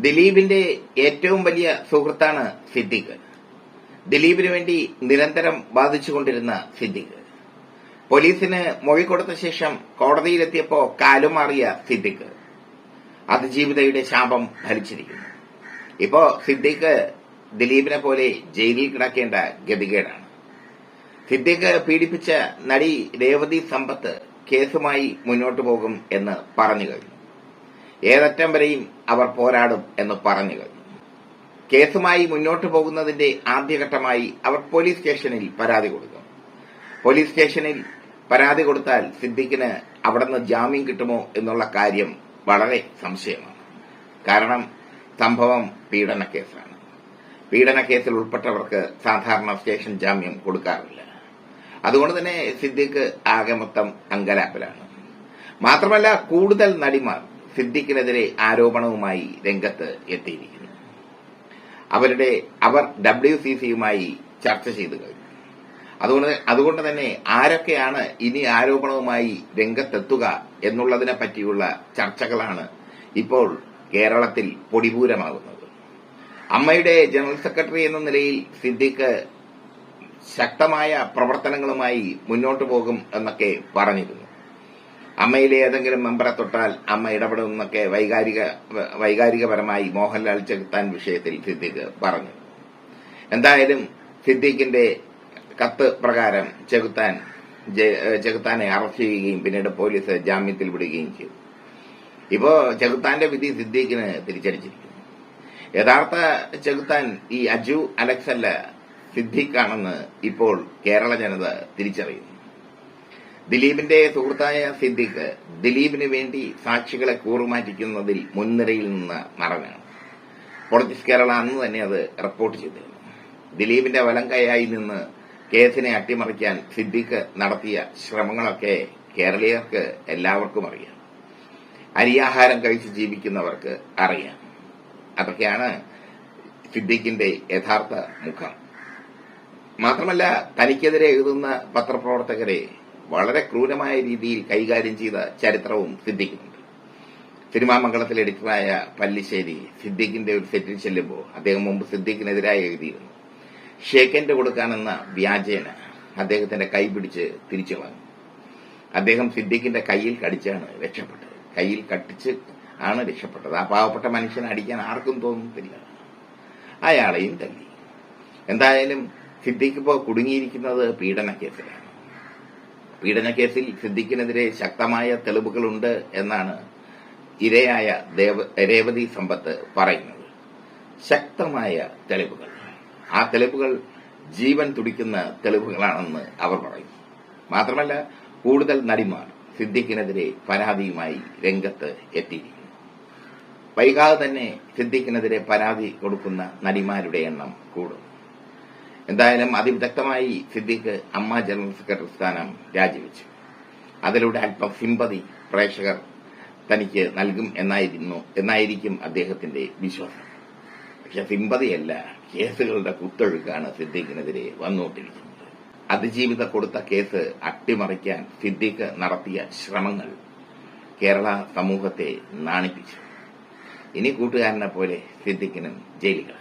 ദിലീപിന്റെ ഏറ്റവും വലിയ സുഹൃത്താണ് സിദ്ദിഖ്. ദിലീപിന് വേണ്ടി നിരന്തരം ബാധിച്ചുകൊണ്ടിരുന്ന സിദ്ദിഖ് പോലീസിന് മൊഴി കൊടുത്ത ശേഷം കോടതിയിലെത്തിയപ്പോ കാലുമാറിയ സിദ്ദിഖ് അതിജീവിതയുടെ ശാപം ഫലിച്ചിരിക്കുന്നു. ഇപ്പോ സിദ്ദിഖ് ദിലീപിനെ പോലെ ജയിലിൽ കിടക്കേണ്ട ഗതികേടാണ്. സിദ്ദിഖ് പീഡിപ്പിച്ച നടി രേവതി സമ്പത്ത് കേസുമായി മുന്നോട്ടു പോകും എന്ന് പറഞ്ഞു കഴിഞ്ഞു. ഏതറ്റം വരെയും അവർ പോരാടും എന്ന് പറഞ്ഞു കഴിഞ്ഞു. കേസുമായി മുന്നോട്ടു പോകുന്നതിന്റെ ആദ്യഘട്ടമായി അവർ പോലീസ് സ്റ്റേഷനിൽ പരാതി കൊടുക്കും. പോലീസ് സ്റ്റേഷനിൽ പരാതി കൊടുത്താൽ സിദ്ദിഖിന് അവിടുന്ന് ജാമ്യം കിട്ടുമോ എന്നുള്ള കാര്യം വളരെ സംശയമാണ്. കാരണം സംഭവം പീഡനക്കേസാണ്. പീഡനക്കേസിൽ ഉൾപ്പെട്ടവർക്ക് സാധാരണ സ്റ്റേഷൻ ജാമ്യം കൊടുക്കാറില്ല. അതുകൊണ്ട് തന്നെ സിദ്ദിഖ് ആകെ മൊത്തം അങ്കലാപ്പിലാണ്. മാത്രമല്ല, കൂടുതൽ നടിമാർ സിദ്ദിഖിനെതിരെ ആരോപണവുമായി രംഗത്ത് എത്തിയിരിക്കുന്നു. അവർ WCCയുമായി ചർച്ച ചെയ്തു കഴിഞ്ഞു. അതുകൊണ്ട് തന്നെ ആരൊക്കെയാണ് ഇനി ആരോപണവുമായി രംഗത്തെത്തുക എന്നുള്ളതിനെ പറ്റിയുള്ള ചർച്ചകളാണ് ഇപ്പോൾ കേരളത്തിൽ പൊടിപൂരമാകുന്നത്. അമ്മയുടെ ജനറൽ സെക്രട്ടറി എന്ന നിലയിൽ സിദ്ദിഖ് ശക്തമായ പ്രവർത്തനങ്ങളുമായി മുന്നോട്ടു പോകും എന്നൊക്കെ പറഞ്ഞിരുന്നു. അമ്മയിലെ ഏതെങ്കിലും മെമ്പറെ തൊട്ടാൽ അമ്മ ഇടപെടുമെന്നൊക്കെ വൈകാരികപരമായി മോഹൻലാൽ ചെകുത്താൻ വിഷയത്തിൽ സിദ്ദിഖ് പറഞ്ഞു. എന്തായാലും സിദ്ദിഖിന്റെ കത്ത് പ്രകാരം ചെകുത്താനെ അറസ്റ്റ് ചെയ്യുകയും പിന്നീട് പോലീസ് ജാമ്യത്തിൽ വിടുകയും ചെയ്തു. ഇപ്പോ ചെകുത്താന്റെ വിധി സിദ്ദിഖിന് തിരിച്ചടിച്ചിരിക്കുന്നു. യഥാർത്ഥ ചെകുത്താൻ ഈ അജു അലക്സ് അല്ല, സിദ്ദിഖാണെന്ന് ഇപ്പോൾ കേരള ജനത തിരിച്ചറിയുന്നു. ദിലീപിന്റെ സുഹൃത്തായ സിദ്ദിഖ് ദിലീപിന് വേണ്ടി സാക്ഷികളെ കൂറുമാറ്റിക്കുന്നതിൽ മുൻനിരയിൽ നിന്ന് നടനാണ്. പൊളിറ്റിക്സ് കേരള അന്ന് തന്നെ അത് റിപ്പോർട്ട് ചെയ്തിരുന്നു. ദിലീപിന്റെ വലം കൈയായി നിന്ന് കേസിനെ അട്ടിമറിക്കാൻ സിദ്ദിഖ് നടത്തിയ ശ്രമങ്ങളൊക്കെ കേരളീയർക്ക് എല്ലാവർക്കും അറിയാം. അരിയാഹാരം കഴിച്ച് ജീവിക്കുന്നവർക്ക് അറിയാം. അതൊക്കെയാണ് സിദ്ദിഖിന്റെ യഥാർത്ഥ മുഖം. മാത്രമല്ല, തനിക്കെതിരെ എഴുതുന്ന പത്രപ്രവർത്തകരെ വളരെ ക്രൂരമായ രീതിയിൽ കൈകാര്യം ചെയ്ത ചരിത്രവും സിദ്ദിഖിനുണ്ട്. സിനിമാ മംഗളത്തിൽ എഡിറ്ററായ പല്ലിശ്ശേരി സിദ്ദിഖിന്റെ ഒരു സെറ്റിൽ ചെല്ലുമ്പോൾ അദ്ദേഹം മുമ്പ് സിദ്ദിഖിനെതിരായി എഴുതിയിരുന്നു. ഷേക്കൻഡ് കൊടുക്കാനെന്ന വ്യാജേന അദ്ദേഹത്തിന്റെ കൈ പിടിച്ച് തിരിച്ചു കളഞ്ഞു. അദ്ദേഹം സിദ്ദിഖിന്റെ കയ്യിൽ കടിച്ചാണ് രക്ഷപ്പെട്ടത്. കയ്യിൽ കട്ടിച്ച് ആണ് രക്ഷപ്പെട്ടത്. ആ പാവപ്പെട്ട മനുഷ്യനെ അടിക്കാൻ ആർക്കും തോന്നുന്നില്ല. അയാളെയും തല്ലി. എന്തായാലും സിദ്ദിഖ് ഇപ്പോൾ കുടുങ്ങിയിരിക്കുന്നത് പീഡനക്കേസിലാണ്. പീഡനക്കേസിൽ സിദ്ദിഖിനെതിരെ ശക്തമായ തെളിവുകളുണ്ട് എന്നാണ് ഇരയായ രേവതി സമ്പത്ത് പറയുന്നത്. ശക്തമായ തെളിവുകൾ. ആ തെളിവുകൾ ജീവൻ തുടിക്കുന്ന തെളിവുകളാണെന്ന് അവർ പറയുന്നു. മാത്രമല്ല, കൂടുതൽ നടിമാർ സിദ്ദിഖിനെതിരെ പരാതിയുമായി രംഗത്ത് എത്തിയിരിക്കുന്നു. വൈകാതെ തന്നെ സിദ്ദിഖിനെതിരെ പരാതി കൊടുക്കുന്ന നടിമാരുടെ എണ്ണം കൂടും. എന്തായാലും അതിവിദഗ്ധമായി സിദ്ദിഖ് അമ്മ ജനറൽ സെക്രട്ടറി സ്ഥാനം രാജിവെച്ചു. അതിലൂടെ അല്പം സിമ്പതി പ്രേക്ഷകർ തനിക്ക് നൽകും എന്നായിരിക്കും അദ്ദേഹത്തിന്റെ വിശ്വാസം. പക്ഷെ സിമ്പതിയല്ല, കേസുകളുടെ കുത്തൊഴുക്കാണ് സിദ്ദിഖിനെതിരെ വന്നുകൊണ്ടിരിക്കുന്നത്. അതിജീവിത കൊടുത്ത കേസ് അട്ടിമറിക്കാൻ സിദ്ദിഖ് നടത്തിയ ശ്രമങ്ങൾ കേരള സമൂഹത്തെ നാണിപ്പിച്ചു. ഇനി കൂട്ടുകാരനെ പോലെ സിദ്ദിഖിനും ജയിലുകൾ.